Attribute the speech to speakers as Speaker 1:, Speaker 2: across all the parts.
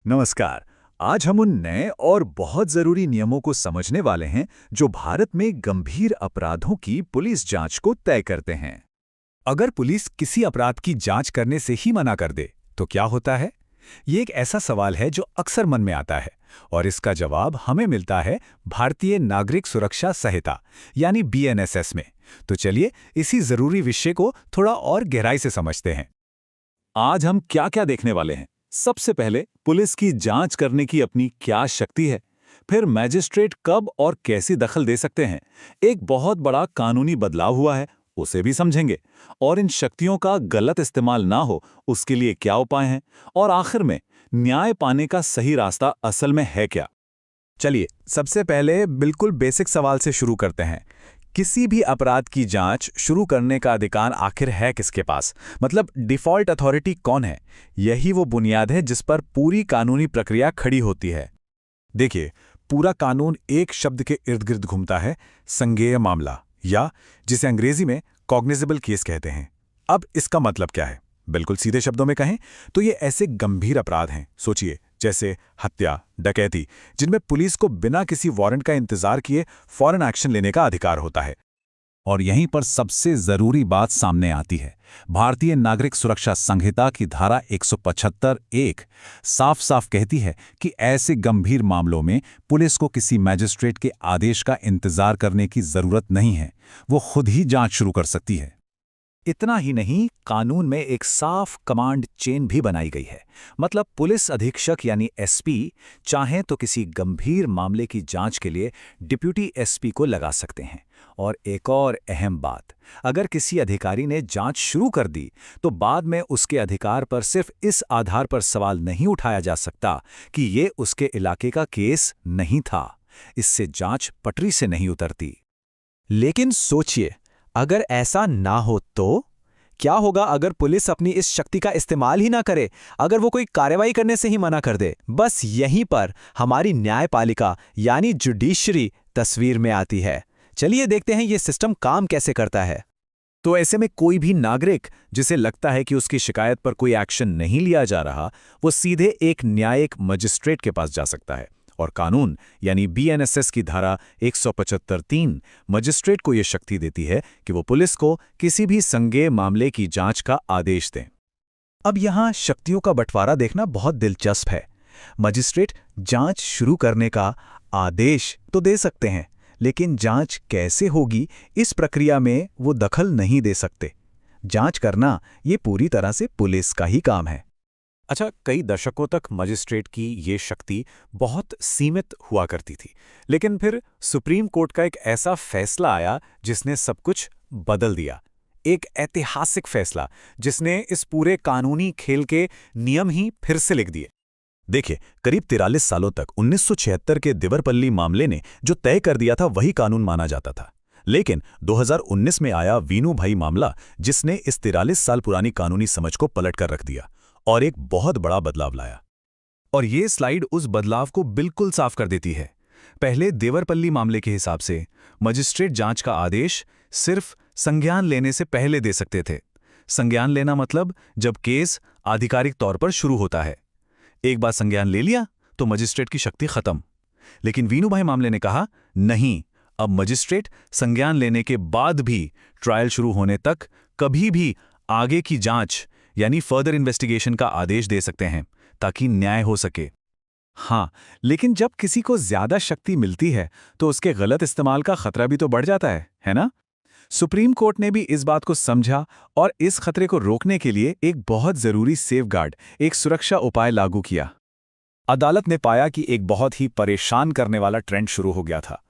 Speaker 1: नमस्कार। आज हम उन नए और बहुत जरूरी नियमों को समझने वाले हैं जो भारत में गंभीर अपराधों की पुलिस जांच को तय करते हैं।
Speaker 2: अगर पुलिस किसी अपराध की जांच करने से ही मना कर दे, तो क्या होता है? ये एक ऐसा सवाल है जो अक्सर मन में आता है, और इसका जवाब हमें मिलता है भारतीय नागरिक सुरक्षा संहिता यानी बीएनएसएस में। तो चलिए इसी जरूरी विषय को थोड़ा और गहराई से समझते हैं।
Speaker 1: आज हम क्या-क्या देखने वाले हैं। सबसे पहले पुलिस की जांच करने की अपनी क्या शक्ति है। फिर मैजिस्ट्रेट कब और कैसी दखल दे सकते हैं। एक बहुत बड़ा कानूनी बदलाव हुआ है, उसे भी समझेंगे। और इन शक्तियों का गलत इस्तेमाल ना हो, उसके लिए क्या उपाय हैं। और आखिर में न्याय पाने का सही रास्ता असल में है क्या।
Speaker 2: चलिए सबसे पहले बिल्कुल बेसिक सवाल से शुरू करते हैं। किसी भी अपराध की जांच शुरू करने का अधिकार आखिर है किसके पास? मतलब डिफॉल्ट अथॉरिटी कौन है? यही वो बुनियाद है जिस पर पूरी कानूनी प्रक्रिया खड़ी होती है। देखिए, पूरा कानून एक शब्द के इर्द गिर्द घूमता है, संज्ञेय मामला, या जिसे अंग्रेजी में कॉग्निजेबल केस कहते हैं। अब इसका मतलब क्या है? बिल्कुल सीधे शब्दों में कहें तो ये ऐसे गंभीर अपराध हैं, सोचिए, जैसे हत्या, डकैती, जिनमें पुलिस को बिना किसी वारंट का इंतजार किए फौरन एक्शन लेने का अधिकार होता है।
Speaker 1: और यहीं पर सबसे जरूरी बात सामने आती है। भारतीय नागरिक सुरक्षा संहिता की धारा 175(1) साफ साफ कहती है कि ऐसे गंभीर मामलों में पुलिस को किसी मैजिस्ट्रेट के आदेश का इंतजार करने की जरूरत नहीं है, वो खुद ही जांच शुरू कर सकती है।
Speaker 2: इतना ही नहीं, कानून में एक साफ कमांड चेन भी बनाई गई है। मतलब पुलिस अधीक्षक यानी एसपी चाहें तो किसी गंभीर मामले की जांच के लिए डिप्यूटी एसपी को लगा सकते हैं। और एक और अहम बात, अगर किसी अधिकारी ने जांच शुरू कर दी तो बाद में उसके अधिकार पर सिर्फ इस आधार पर सवाल नहीं उठाया जा सकता कि ये उसके इलाके का केस नहीं था। इससे जांच पटरी से नहीं उतरती। लेकिन सोचिए, अगर ऐसा ना हो तो क्या होगा? अगर पुलिस अपनी इस शक्ति का इस्तेमाल ही ना करे, अगर वो कोई कार्रवाई करने से ही मना कर दे, बस यहीं पर हमारी न्यायपालिका यानी जुडिशरी तस्वीर में आती है। चलिए देखते हैं ये सिस्टम काम कैसे करता है। तो ऐसे में कोई भी नागरिक जिसे लगता है कि उसकी शिकायत पर कोई एक्शन नहीं लिया जा रहा, वो सीधे एक न्यायिक मजिस्ट्रेट के पास जा सकता है। और कानून यानी बीएनएसएस की धारा 175(3) मजिस्ट्रेट को यह शक्ति देती है कि वो पुलिस को किसी भी संज्ञेय मामले की जांच का आदेश दें। अब यहां शक्तियों का बंटवारा देखना बहुत दिलचस्प है। मजिस्ट्रेट जांच शुरू करने का आदेश तो दे सकते हैं, लेकिन जांच कैसे होगी इस प्रक्रिया में वो दखल नहीं दे सकते। जांच करना ये पूरी तरह से पुलिस का ही काम है। अच्छा, कई दशकों तक मजिस्ट्रेट की ये शक्ति बहुत सीमित हुआ करती थी, लेकिन फिर सुप्रीम कोर्ट का एक ऐसा फैसला आया जिसने सब कुछ बदल दिया। एक ऐतिहासिक फैसला जिसने इस पूरे कानूनी खेल के नियम ही फिर से लिख दिए। देखिए, करीब 43 सालों तक 1976 के दिवरपल्ली मामले ने जो तय कर दिया था वही कानून माना जाता था। लेकिन 2019 में आया वीनू भाई मामला, जिसने इस 43 साल पुरानी कानूनी समझ को पलट कर रख दिया और एक बहुत बड़ा बदलाव लाया। और ये स्लाइड उस बदलाव को बिल्कुल साफ कर देती है। पहले देवरपल्ली मामले के हिसाब से मजिस्ट्रेट जांच का आदेश सिर्फ संज्ञान लेने से पहले दे सकते थे। संज्ञान लेना मतलब जब केस आधिकारिक तौर पर शुरू होता है। एक बार संज्ञान ले लिया तो मजिस्ट्रेट की शक्ति खत्म। लेकिन वीनू भाई मामले ने कहा, नहीं, अब मजिस्ट्रेट संज्ञान लेने के बाद भी ट्रायल शुरू होने तक कभी भी आगे की जांच यानी फर्दर इन्वेस्टिगेशन का आदेश दे सकते हैं, ताकि न्याय हो सके। हाँ, लेकिन जब किसी को ज्यादा शक्ति मिलती है तो उसके गलत इस्तेमाल का खतरा भी तो बढ़ जाता है ना? सुप्रीम कोर्ट ने भी इस बात को समझा और इस खतरे को रोकने के लिए एक बहुत जरूरी सेफगार्ड, एक सुरक्षा उपाय लागू किया। अदालत ने पाया कि एक बहुत ही परेशान करने वाला ट्रेंड शुरू हो गया था।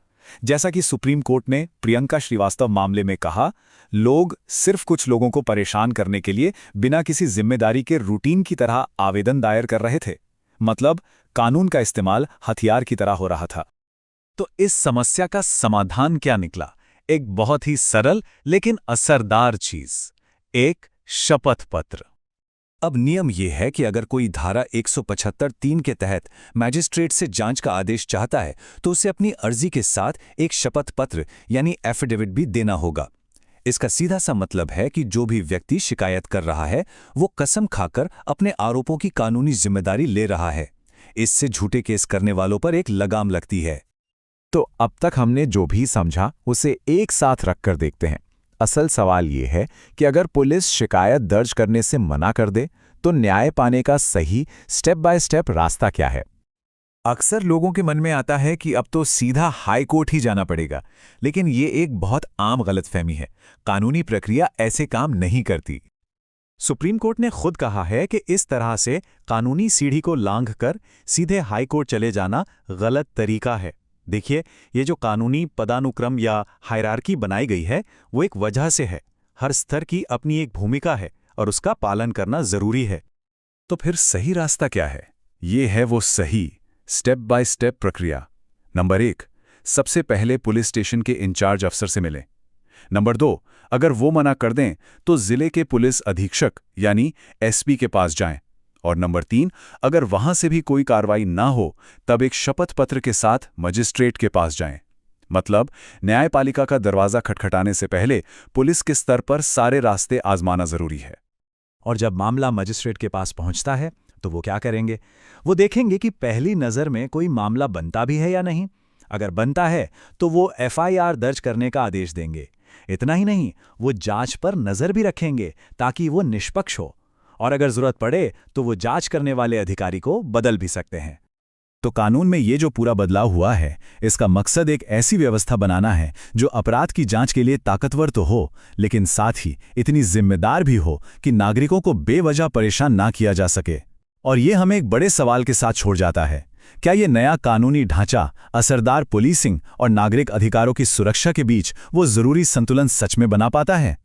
Speaker 2: जैसा कि सुप्रीम कोर्ट ने प्रियंका श्रीवास्तव मामले में कहा, लोग सिर्फ कुछ लोगों को परेशान करने के लिए बिना किसी जिम्मेदारी के रूटीन की तरह आवेदन दायर कर रहे थे। मतलब कानून का इस्तेमाल हथियार की तरह हो रहा था। तो इस समस्या का समाधान क्या निकला? एक बहुत ही सरल लेकिन असरदार चीज, एक शपथ पत्र। अब नियम यह है कि अगर कोई धारा 175(3) के तहत मैजिस्ट्रेट से जांच का आदेश चाहता है तो उसे अपनी अर्जी के साथ एक शपथ पत्र यानी एफिडेविट भी देना होगा। इसका सीधा सा मतलब है कि जो भी व्यक्ति शिकायत कर रहा है वो कसम खाकर अपने आरोपों की कानूनी जिम्मेदारी ले रहा है। इससे झूठे केस करने वालों पर एक लगाम लगती है। तो अब तक हमने जो भी समझा उसे एक साथ रखकर देखते हैं। असल सवाल ये है कि अगर पुलिस शिकायत दर्ज करने से मना कर दे तो न्याय पाने का सही स्टेप बाय स्टेप रास्ता क्या है? अक्सर लोगों के मन में आता है कि अब तो सीधा हाई कोर्ट ही जाना पड़ेगा, लेकिन ये एक बहुत आम गलतफहमी है। कानूनी प्रक्रिया ऐसे काम नहीं करती। सुप्रीम कोर्ट ने खुद कहा है कि इस तरह से कानूनी सीढ़ी को लांघकर सीधे हाई कोर्ट चले जाना गलत तरीका है। देखिए, ये जो कानूनी पदानुक्रम या हायरार्की बनाई गई है वो एक वजह से है। हर स्तर की अपनी एक भूमिका है और उसका पालन करना जरूरी है। तो फिर सही रास्ता क्या है? ये है वो सही स्टेप बाय स्टेप प्रक्रिया। नंबर 1, सबसे पहले पुलिस स्टेशन के इंचार्ज अफसर से मिलें। नंबर 2, अगर वो मना कर दें तो जिले के पुलिस अधीक्षक यानी एसपी के पास जाएं। और नंबर 3, अगर वहां से भी कोई कार्रवाई ना हो तब एक शपथ पत्र के साथ मजिस्ट्रेट के पास जाएं। मतलब न्यायपालिका का दरवाजा खटखटाने से पहले पुलिस के स्तर पर सारे रास्ते आजमाना जरूरी है। और जब मामला मजिस्ट्रेट के पास पहुंचता है तो वो क्या करेंगे? वो देखेंगे कि पहली नज़र में कोई मामला बनता भी है या नहीं। अगर बनता है तो वो एफआईआर दर्ज करने का आदेश देंगे। इतना ही नहीं, वो जांच पर नज़र भी रखेंगे ताकि वो निष्पक्ष हो। और अगर जरूरत पड़े तो वो जांच करने वाले अधिकारी को बदल भी सकते हैं। तो कानून में ये जो पूरा बदलाव हुआ है, इसका मकसद एक ऐसी व्यवस्था बनाना है जो अपराध की जांच के लिए ताकतवर तो हो, लेकिन साथ ही इतनी जिम्मेदार भी हो कि नागरिकों को बेवजह परेशान ना किया जा सके। और ये हमें एक बड़े सवाल के साथ छोड़ जाता है। क्या ये नया कानूनी ढांचा असरदार पुलिसिंग और नागरिक अधिकारों की सुरक्षा के बीच वो जरूरी संतुलन सच में बना पाता है?